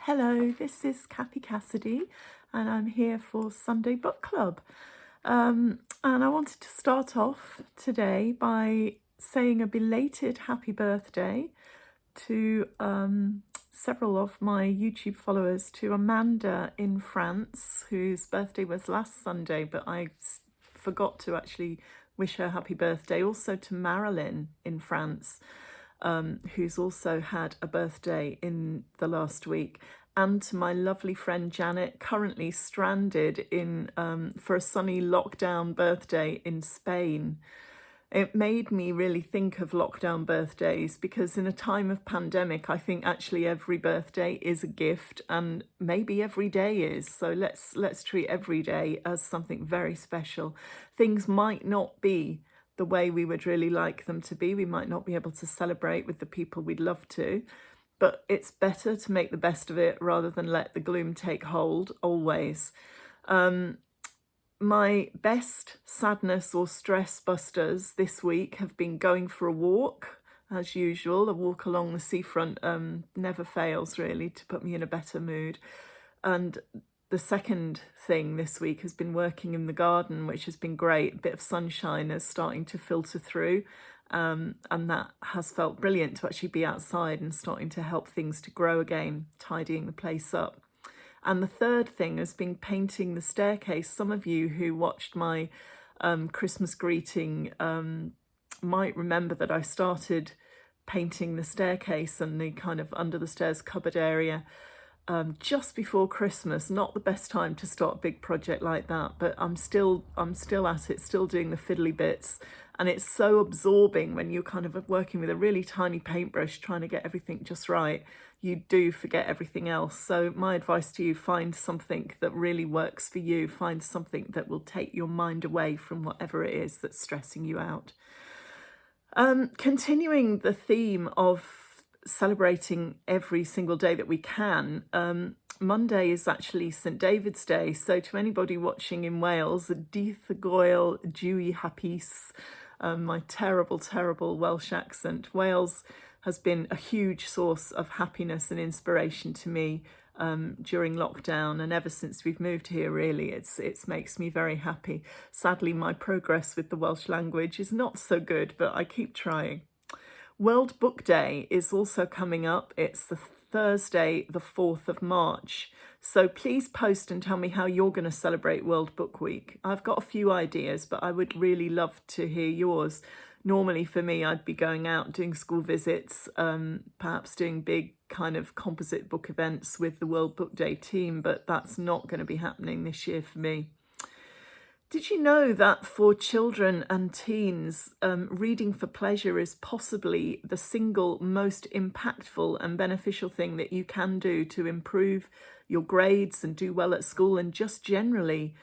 Hello, this is Cathy Cassidy, and I'm here for Sunday Book Club. And I wanted to start off today by saying a belated happy birthday to several of my YouTube followers, to Amanda in France, whose birthday was last Sunday, but I forgot to actually wish her happy birthday. Also to Marilyn in France, who's also had a birthday in the last week, and to my lovely friend Janet, currently stranded in for a sunny lockdown birthday in Spain. It made me really think of lockdown birthdays, because in a time of pandemic, I think actually every birthday is a gift, and maybe every day is. So let's treat every day as something very special. Things might not be the way we would really like them to be. We might not be able to celebrate with the people we'd love to, but it's better to make the best of it rather than let the gloom take hold, always. My best sadness or stress busters this week have been going for a walk, as usual. A walk along the seafront never fails, really, to put me in a better mood. And the second thing this week has been working in the garden, which has been great. A bit of sunshine is starting to filter through, and that has felt brilliant, to actually be outside and starting to help things to grow again, tidying the place up. And the third thing has been painting the staircase. Some of you who watched my Christmas greeting might remember that I started painting the staircase and the kind of under the stairs cupboard area just before Christmas. Not the best time to start a big project like that, but I'm still at it, still doing the fiddly bits. And it's so absorbing when you're kind of working with a really tiny paintbrush, trying to get everything just right. You do forget everything else. So my advice to you, find something that really works for you. Find something that will take your mind away from whatever it is that's stressing you out. Continuing the theme of celebrating every single day that we can, Monday is actually St David's Day. So to anybody watching in Wales, Dydd Goel Dewi Hapus, my terrible Welsh accent. Wales has been a huge source of happiness and inspiration to me during lockdown, and ever since we've moved here, really, it makes me very happy. Sadly, my progress with the Welsh language is not so good, but I keep trying. World Book Day is also coming up. It's the Thursday, the 4th of March. So please post and tell me how you're going to celebrate World Book Week. I've got a few ideas, but I would really love to hear yours. Normally for me, I'd be going out doing school visits, perhaps doing big kind of composite book events with the World Book Day team, but that's not going to be happening this year for me. Did you know that for children and teens, reading for pleasure is possibly the single most impactful and beneficial thing that you can do to improve your grades and do well at school, and just generally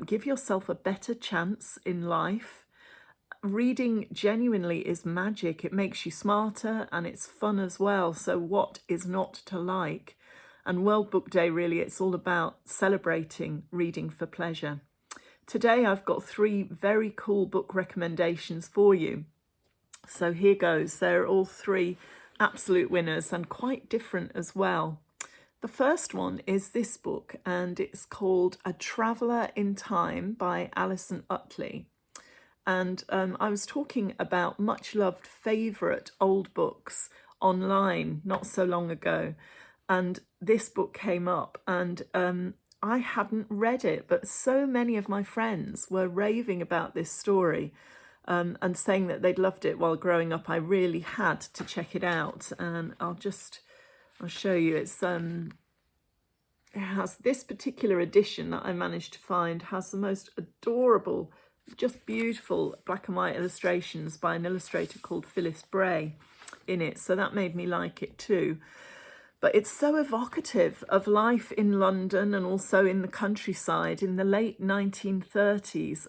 give yourself a better chance in life? Reading genuinely is magic. It makes you smarter and it's fun as well. So what is not to like? And World Book Day, really, it's all about celebrating reading for pleasure. Today I've got 3 very cool book recommendations for you. So here goes. They're all 3 absolute winners and quite different as well. The first one is this book, and it's called A Traveller in Time by Alison Utley. And I was talking about much loved favourite old books online not so long ago, and this book came up, and I hadn't read it, but so many of my friends were raving about this story and saying that they'd loved it while growing up. I really had to check it out, and I'll show you. It has this particular edition that I managed to find, has the most adorable, just beautiful black and white illustrations by an illustrator called Phyllis Bray in it, so that made me like it too. But it's so evocative of life in London and also in the countryside in the late 1930s.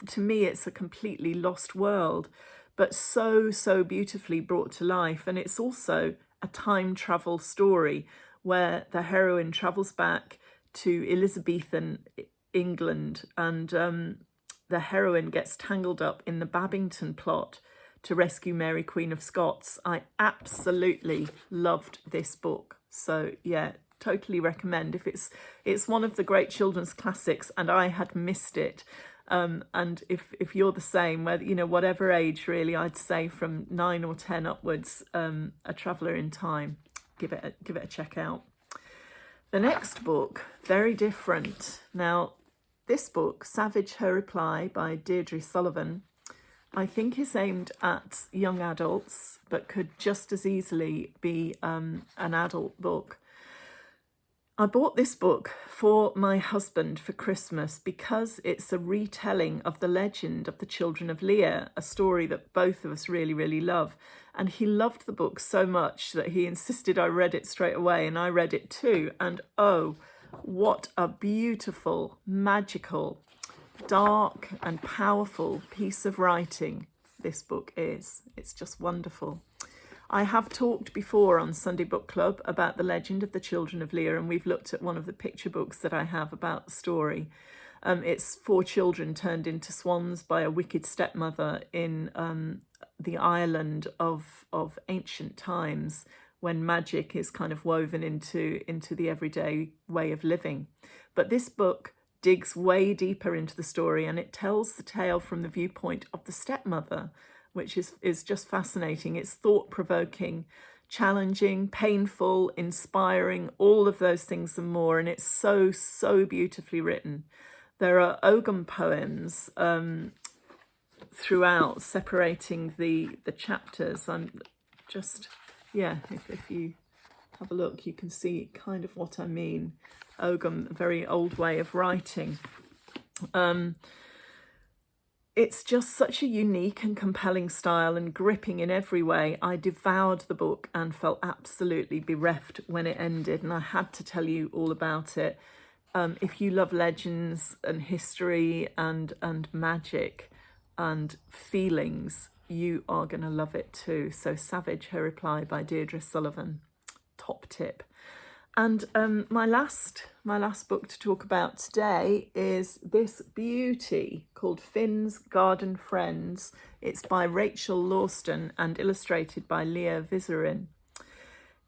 To me, it's a completely lost world, but so beautifully brought to life. And it's also a time travel story where the heroine travels back to Elizabethan England, and the heroine gets tangled up in the Babington plot to rescue Mary, Queen of Scots. I absolutely loved this book. So yeah, totally recommend. If it's one of the great children's classics, and I had missed it. And if you're the same, whether whatever age really, I'd say from 9 or 10 upwards, A Traveller in Time, give it a check out. The next book, very different. Now, this book, Savage Her Reply by Deirdre Sullivan, I think is aimed at young adults, but could just as easily be an adult book. I bought this book for my husband for Christmas because it's a retelling of the legend of the Children of Lear, a story that both of us really, really love. And he loved the book so much that he insisted I read it straight away, and I read it too. And oh, what a beautiful, magical, dark and powerful piece of writing this book is. It's just wonderful. I have talked before on Sunday Book Club about the legend of the Children of Lear, and we've looked at one of the picture books that I have about the story. It's 4 children turned into swans by a wicked stepmother in the Ireland of ancient times, when magic is kind of woven into the everyday way of living. But this book digs way deeper into the story, and it tells the tale from the viewpoint of the stepmother, which is just fascinating. It's thought-provoking, challenging, painful, inspiring, all of those things and more, and it's so, so beautifully written. There are Ogham poems throughout, separating the chapters. I'm just, if you have a look, you can see kind of what I mean. Ogham, a very old way of writing. It's just such a unique and compelling style, and gripping in every way. I devoured the book and felt absolutely bereft when it ended, and I had to tell you all about it. If you love legends and history and magic and feelings, you are going to love it too. So Savage, Her Reply by Deirdre Sullivan, top tip. And my last book to talk about today is this beauty called Finn's Garden Friends. It's by Rachel Lawston and illustrated by Leah Vizerin.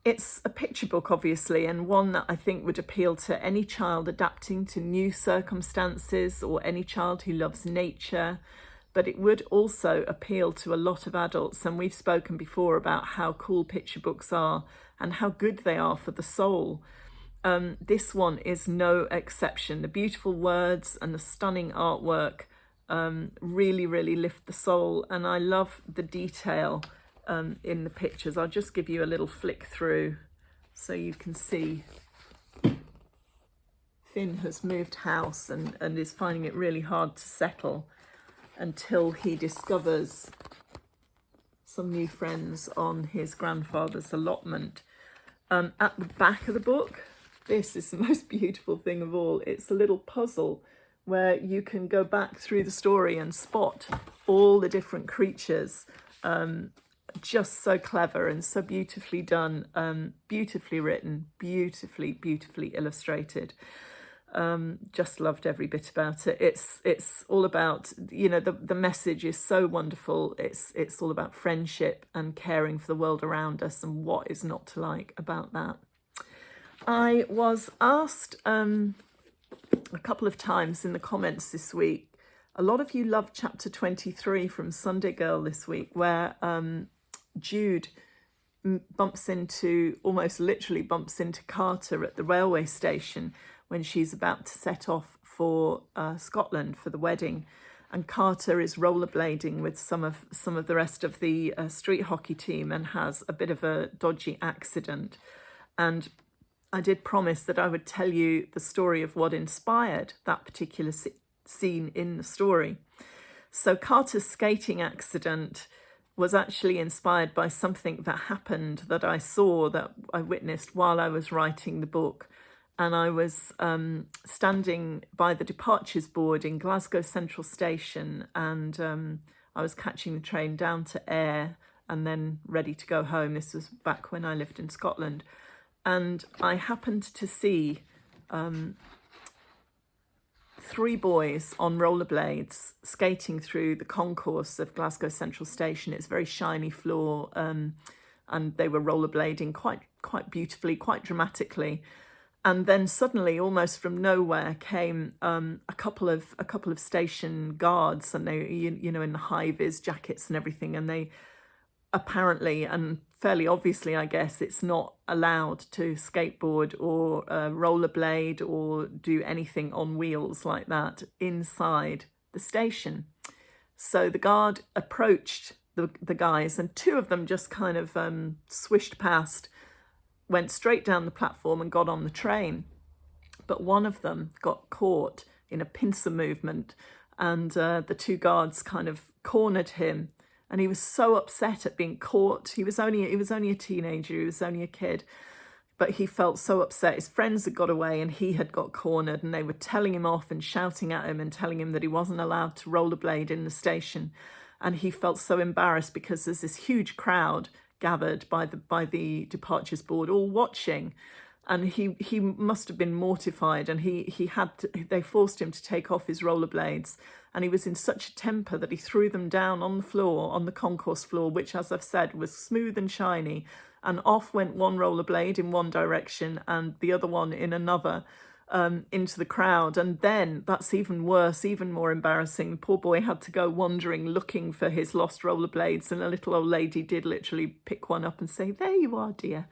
It's a picture book, obviously, and one that I think would appeal to any child adapting to new circumstances, or any child who loves nature. But it would also appeal to a lot of adults, and we've spoken before about how cool picture books are and how good they are for the soul. This one is no exception. The beautiful words and the stunning artwork really, really lift the soul, and I love the detail in the pictures. I'll just give you a little flick through so you can see. Finn has moved house and is finding it really hard to settle until he discovers some new friends on his grandfather's allotment. At the back of the book, this is the most beautiful thing of all. It's a little puzzle where you can go back through the story and spot all the different creatures. Just so clever and so beautifully done, beautifully written, beautifully illustrated. Just loved every bit about it. It's all about, the message is so wonderful. It's all about friendship and caring for the world around us, and what is not to like about that. I was asked a couple of times in the comments this week. A lot of you loved chapter 23 from Sunday Girl this week, where Jude almost literally bumps into Carter at the railway station when she's about to set off for Scotland for the wedding, and Carter is rollerblading with some of the rest of the street hockey team and has a bit of a dodgy accident. And I did promise that I would tell you the story of what inspired that particular scene in the story. So Carter's skating accident was actually inspired by something that happened that I saw, that I witnessed while I was writing the book. And I was standing by the departures board in Glasgow Central Station, and I was catching the train down to Ayr and then ready to go home. This was back when I lived in Scotland. And I happened to see 3 boys on rollerblades skating through the concourse of Glasgow Central Station. It's a very shiny floor, and they were rollerblading quite beautifully, quite dramatically. And then suddenly, almost from nowhere, came a couple of station guards, and they, in the high-vis jackets and everything, and they apparently, and fairly obviously, I guess, it's not allowed to skateboard or rollerblade or do anything on wheels like that inside the station. So the guard approached the guys, and two of them just kind of swished past, went straight down the platform and got on the train. But one of them got caught in a pincer movement, and the two guards kind of cornered him, and he was so upset at being caught. He was only a teenager, he was only a kid, but he felt so upset. His friends had got away and he had got cornered, and they were telling him off and shouting at him and telling him that he wasn't allowed to rollerblade in the station. And he felt so embarrassed because there's this huge crowd gathered by the departures board, all watching, and he must have been mortified, and they forced him to take off his rollerblades, and he was in such a temper that he threw them down on the floor, on the concourse floor, which, as I've said, was smooth and shiny, and off went one rollerblade in one direction and the other one in another, into the crowd. And then that's even worse, even more embarrassing. The poor boy had to go wandering looking for his lost rollerblades, and a little old lady did literally pick one up and say, "There you are, dear."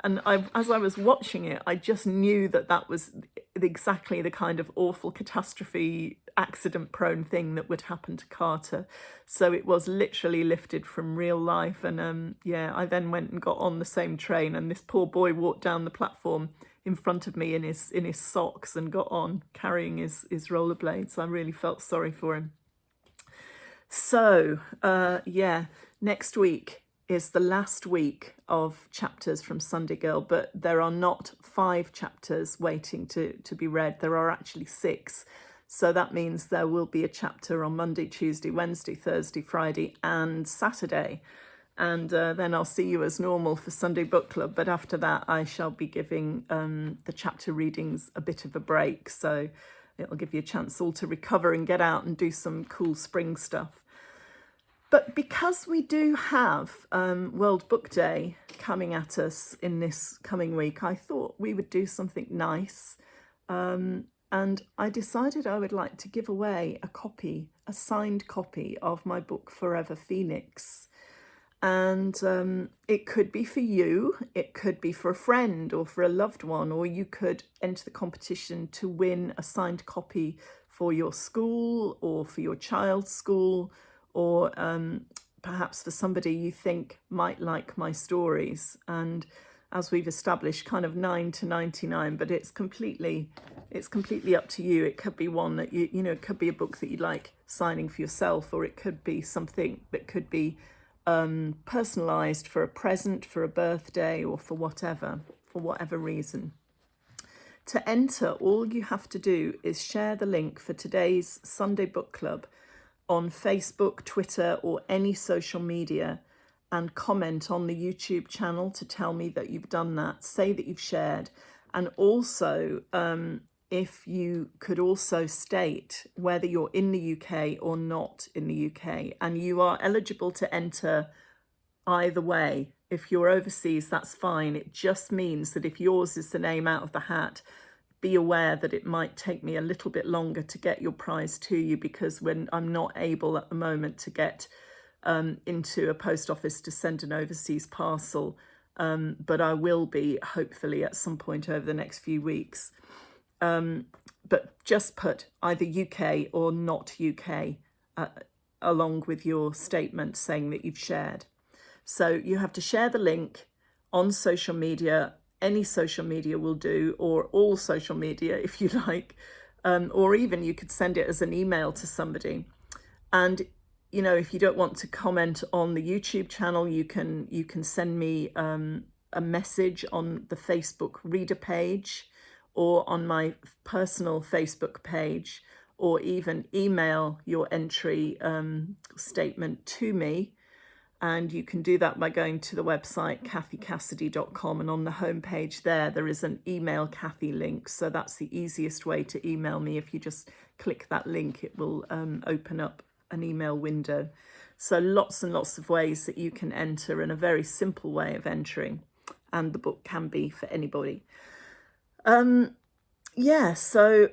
And as I was watching it, I just knew that was exactly the kind of awful catastrophe, accident-prone thing that would happen to Carter. So it was literally lifted from real life. And I then went and got on the same train, and this poor boy walked down the platform in front of me in his socks and got on carrying his rollerblades. I really felt sorry for him. So next week is the last week of chapters from Sunday Girl, but there are not 5 chapters waiting to be read. There are actually 6. So that means there will be a chapter on Monday, Tuesday, Wednesday, Thursday, Friday and Saturday. And then I'll see you as normal for Sunday Book Club. But after that, I shall be giving the chapter readings a bit of a break. So it'll give you a chance all to recover and get out and do some cool spring stuff. But because we do have World Book Day coming at us in this coming week, I thought we would do something nice. And I decided I would like to give away a signed copy of my book, Forever Phoenix. And it could be for you, it could be for a friend or for a loved one, or you could enter the competition to win a signed copy for your school or for your child's school, or perhaps for somebody you think might like my stories. And as we've established, kind of 9 to 99, but it's completely up to you. It could be one that it could be a book that you'd like signing for yourself, or it could be something that could be personalized for a present, for a birthday, or for whatever reason. To enter, all you have to do is share the link for today's Sunday Book Club on Facebook, Twitter, or any social media, and comment on the YouTube channel to tell me that you've done that. Say that you've shared. And also, if you could also state whether you're in the UK or not in the UK, and you are eligible to enter either way. If you're overseas, that's fine. It just means that if yours is the name out of the hat, be aware that it might take me a little bit longer to get your prize to you, because when I'm not able at the moment to get into a post office to send an overseas parcel, but I will be hopefully at some point over the next few weeks. But just put either UK or not UK along with your statement saying that you've shared. So you have to share the link on social media. Any social media will do, or all social media if you like, or even you could send it as an email to somebody. And if you don't want to comment on the YouTube channel, you can send me a message on the Facebook reader page, or on my personal Facebook page, or even email your entry statement to me. And you can do that by going to the website cathycassidy.com, and on the homepage there is an email Cathy link. So that's the easiest way to email me. If you just click that link, it will open up an email window. So lots and lots of ways that you can enter, and a very simple way of entering. And the book can be for anybody. Yeah, so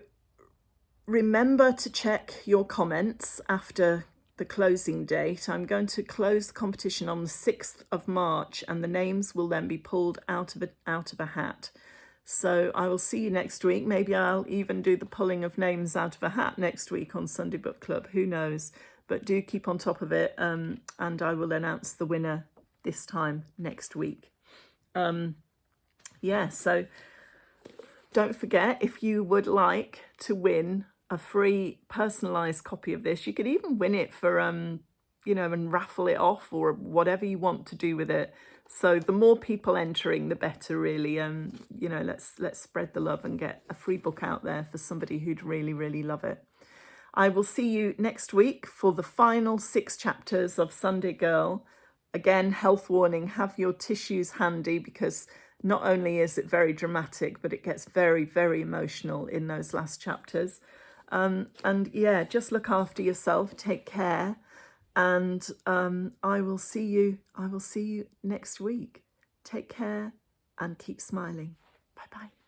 remember to check your comments after the closing date. I'm going to close the competition on the 6th of March, and the names will then be pulled out of a hat. So I will see you next week. Maybe I'll even do the pulling of names out of a hat next week on Sunday Book Club. Who knows? But do keep on top of it, and I will announce the winner this time next week. Yeah, so don't forget, if you would like to win a free personalized copy of this, you could even win it for, you know, and raffle it off or whatever you want to do with it. So the more people entering, the better, really. You know, let's spread the love and get a free book out there for somebody who'd really, really love it. I will see you next week for the final 6 chapters of Sunday Girl. Again, health warning, have your tissues handy, because not only is it very dramatic, but it gets very, very emotional in those last chapters. And yeah, just look after yourself, take care, and I will see you next week. Take care and keep smiling. Bye bye.